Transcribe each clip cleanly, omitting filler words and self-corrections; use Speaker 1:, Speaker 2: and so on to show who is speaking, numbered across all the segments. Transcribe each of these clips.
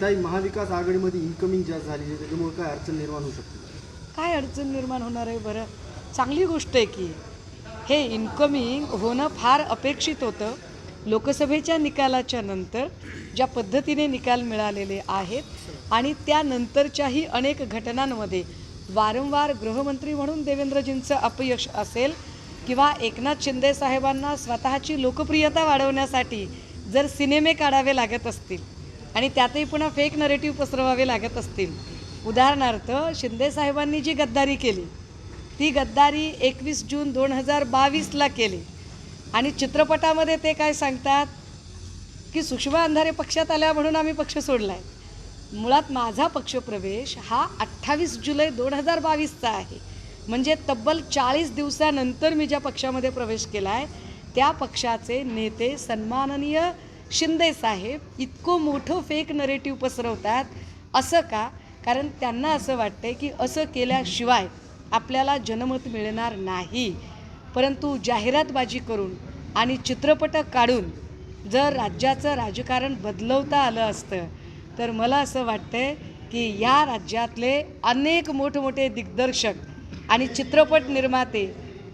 Speaker 1: ताई, महाविकास आघाडीमध्ये इनकमिंग जास्त झाली आहे, त्याच्यामुळे काय अडचण निर्माण होऊ शकते?
Speaker 2: काय अडचण निर्माण होणार आहे बरं? चांगली गोष्ट आहे की हे इन्कमिंग होणं फार अपेक्षित होतं. लोकसभेच्या निकालाच्या नंतर ज्या पद्धतीने निकाल मिळालेले आहेत आणि त्यानंतरच्याही अनेक घटनांमध्ये वारंवार गृहमंत्री म्हणून देवेंद्रजींचं अपयश असेल किंवा एकनाथ शिंदे साहेबांना स्वतःची लोकप्रियता वाढवण्यासाठी जर सिनेमे काढावे लागत असतील आणि त्यातही पुन्हा फेक नरेटिव्ह पसरवावे लागत असतील, उदाहरणार्थ शिंदे साहेबांनी जी गद्दारी केली ती गद्दारी 21 जून 2022ला केली आणि चित्रपटामध्ये ते काय सांगतात की सुषमा अंधारे पक्षात आल्या म्हणून आम्ही पक्ष सोडला आहे. मुळात माझा पक्षप्रवेश हा 28 जुलै 2022चा आहे. म्हणजे तब्बल 40 दिवसानंतर मी ज्या पक्षामध्ये प्रवेश केला आहे त्या पक्षाचे नेते सन्माननीय शिंदे साहेब इतकं मोठं फेक नरेटिव्ह पसरवतात. असं का? कारण त्यांना असं वाटतं की असं केल्याशिवाय आपल्याला जनमत मिळणार नाही. परंतु जाहिरातबाजी करून आणि चित्रपट काढून जर राज्याचं राजकारण बदलवता आलं असतं तर मला असं वाटतं की या राज्यातले अनेक मोठमोठे दिग्दर्शक आणि चित्रपट निर्माते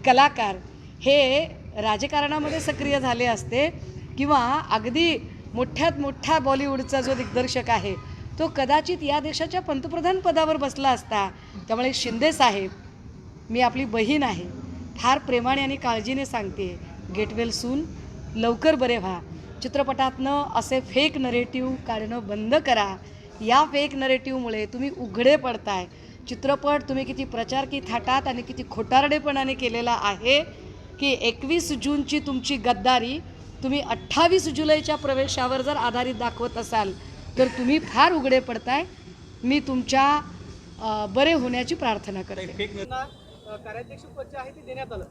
Speaker 2: कलाकार हे राजकारणामध्ये सक्रिय झाले असते किंवा अगदी मोठ्यात मोठा बॉलिवूडचा जो दिग्दर्शक आहे तो कदाचित या देशाच्या पंतप्रधान पदावर बसला असता. त्यामुळे शिंदे साहेब, मी आपली बहीण आहे, फार प्रेमाने आणि काळजीने सांगते, गेट वेल सून, लवकर बरे व्हा. चित्रपटातनं असे फेक नरेटिव्ह काढणं बंद करा. या फेक नरेटिव्हमुळे तुम्ही उघडे पडताय. चित्रपट तुम्ही किती प्रचार की थाटात आणि किती खोटारडेपणाने केलेला आहे की 21 जूनची तुमची गद्दारी तुम्ही 28 जुलैच्या प्रवेशावर जर आधारित दाखवत असाल तर तुम्ही फार उघडे पडताय. मी तुमच्या बरे होण्याची प्रार्थना करते.
Speaker 3: कार्याध्यक्ष पद जे आहे ते देण्यात आलं,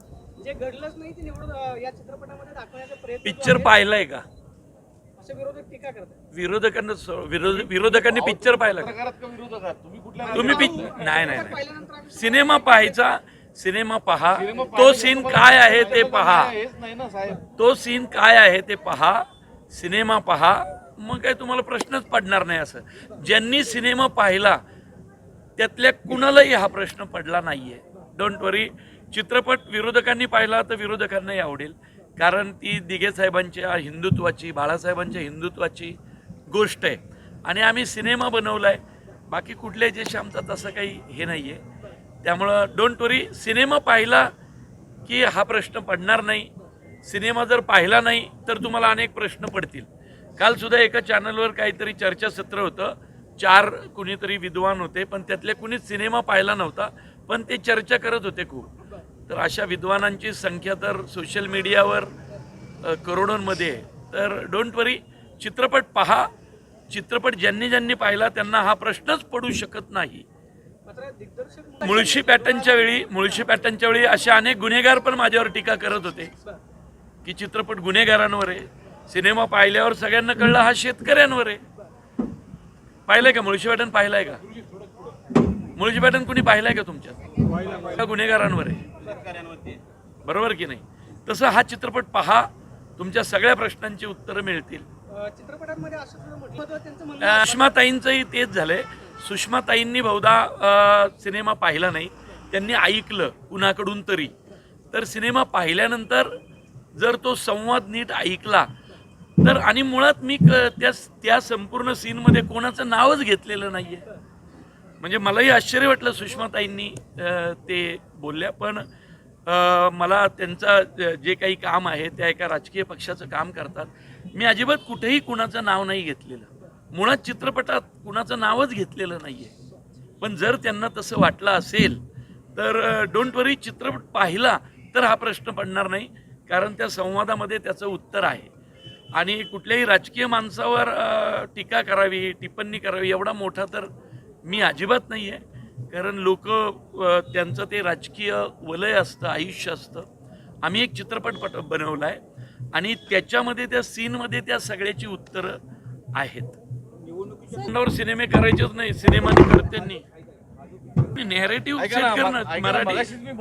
Speaker 3: जे घडलंच नाही ते निवडून या चित्रपटामध्ये दाखवण्याचा प्रयत्न
Speaker 4: पिक्चर पाहिलाय का?
Speaker 3: असे विरोधक टीका करतात.
Speaker 4: विरोधकांनी पिक्चर पाहिला का? तुम्ही नाही सिनेमा पाहायचा. सिनेमा पहा, तो सीन काय आहे ते पहा, तो सीन काय आहे ते पहा, सिनेमा पहा, मग काय तुम्हाला प्रश्नच पडणार नाही. असं ज्यांनी सिनेमा पाहिला त्यातल्या कुणालाही हा प्रश्न पडला नाहीये. डोंट वरी. चित्रपट विरोधकांनी पाहिला तर विरोधकांनाही आवडेल, कारण ती दिघे साहेबांच्या हिंदुत्वाची, बाळासाहेबांच्या हिंदुत्वाची गोष्ट आहे आणि आम्ही सिनेमा बनवलाय. बाकी कुठल्याही देश आमचा तसं काही हे नाही आहे. त्यामुळं डोंट वरी. सिनेमा पाहिला की हा प्रश्न पडणार नाही. सिनेमा जर पाहिला नाही तर तुम्हाला अनेक प्रश्न पडतील. कालसुद्धा एका चॅनलवर काहीतरी चर्चासत्र होतं. 4 कुणीतरी विद्वान होते, पण त्यातले कुणीच सिनेमा पाहिला नव्हता, पण ते चर्चा करत होते खूप. तर अशा विद्वानांची संख्या तर सोशल मीडियावर करोडोंमध्ये आहे. तर डोंट वरी. चित्रपट पहा. चित्रपट ज्यांनी पाहिला त्यांना हा प्रश्नच पडू शकत नाही. मुळशी पॅटर्नच्या वेळी असे अनेक गुन्हेगार पण माझ्यावर टीका करत होते की चित्रपट गुन्हेगारांवर आहे. सिनेमा पाहिल्यावर सगळ्यांना कळलं हा शेतकऱ्यांवर आहे. पाहिलंय का मुळशी पॅटर्न? पाहिलाय का मुळशी पॅटर्न? कुणी पाहिलाय का तुमच्यात? गुन्हेगारांवर आहे, बरोबर की नाही? तसं हा चित्रपट पहा, तुमच्या सगळ्या प्रश्नांची उत्तरं मिळतील. सुषमाताईंचंही तेच झालंय. सुषमाताईंनी बहुधा सिनेमा पाहिला नाही, त्यांनी ऐकलं कुणाकडून तरी. तर सिनेमा पाहिल्यानंतर जर तो संवाद नीट ऐकला तर, आणि मुळात मी त्या संपूर्ण सीनमध्ये कोणाचं नावच घेतलेलं नाही आहे. म्हणजे मलाही आश्चर्य वाटलं सुषमाताईंनी ते बोलल्या, पण मला त्यांचं जे काही काम आहे त्या एका राजकीय पक्षाचं काम करतात. मी अजिबात कुठेही कुणाचं नाव नाही घेतलेलं. मुळात चित्रपटात कुणाचं नावच घेतलेलं नाही आहे. पण जर त्यांना तसं वाटलं असेल तर डोंट वरी. चित्रपट पाहिला तर हा प्रश्न पडणार नाही, कारण त्या संवादामध्ये त्याचं उत्तर आहे. आणि कुठल्याही राजकीय माणसावर टीका करावी, टिप्पणी करावी एवढा मोठा तर मी अजिबात नाही आहे. कारण लोक त्यांचं ते राजकीय वलय असतं, आयुष्य असतं. आम्ही एक चित्रपट बनवला आहे आणि त्याच्यामध्ये त्या सीनमध्ये त्या सगळ्याची उत्तरं आहेत. निवडणुकीच्या सिनेमे करायचेच नाही, सिनेमा करते. नेरेटिव्ह सेट करणं मराठी